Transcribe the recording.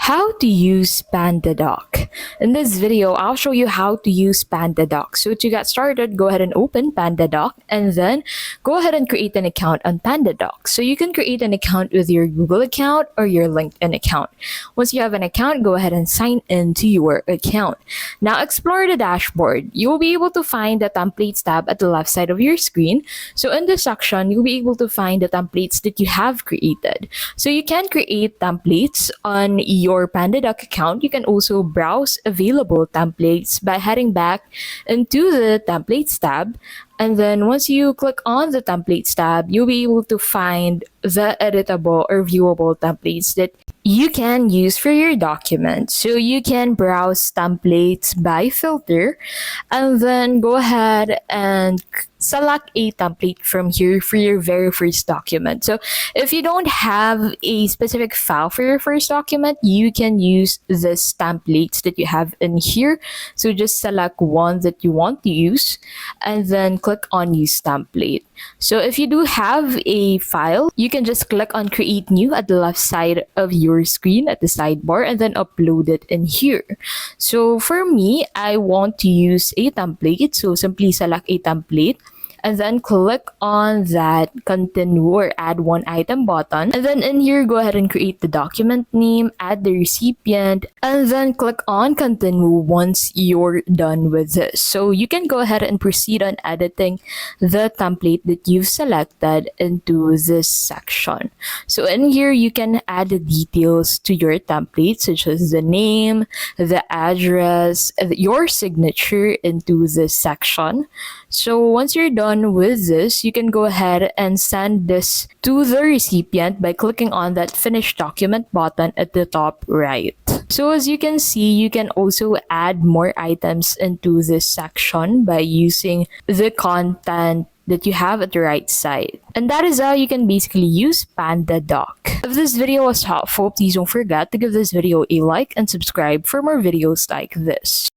How to use Pandadoc. In this video, I'll show you how to use Pandadoc. So to get started, go ahead and open Pandadoc and then go ahead and create an account on Pandadoc. So you can create an account with your Google account or your LinkedIn account. Once you have an account, go ahead and sign in to your account. Now explore the dashboard. You'll be able to find the templates tab at the left side of your screen. So in this section, you'll be able to find the templates that you have created. So you can create templates on your Pandadoc account. You can also browse available templates by heading back into the templates tab. And then once you click on the templates tab, you'll be able to find the editable or viewable templates that you can use for your document. So you can browse templates by filter and then go ahead and select a template from here for your very first document. So if you don't have a specific file for your first document, you can use this templates that you have in here. So just select one that you want to use and then click on use template. So if you do have a file, you can just click on create new at the left side of your screen at the sidebar and then upload it in here. So for me, I want to use a template. So simply select a template and then click on that continue or add one item button. And then in here, go ahead and create the document name, add the recipient, and then click on continue once you're done with this. So you can go ahead and proceed on editing the template that you've selected into this section. So in here, you can add the details to your template, such as the name, the address, your signature into this section. So once you're done with this, you can go ahead and send this to the recipient by clicking on that finish document button at the top right. So as you can see, you can also add more items into this section by using the content that you have at the right side. And that is how you can basically use Pandadoc. If this video was helpful, please don't forget to give this video a like and subscribe for more videos like this.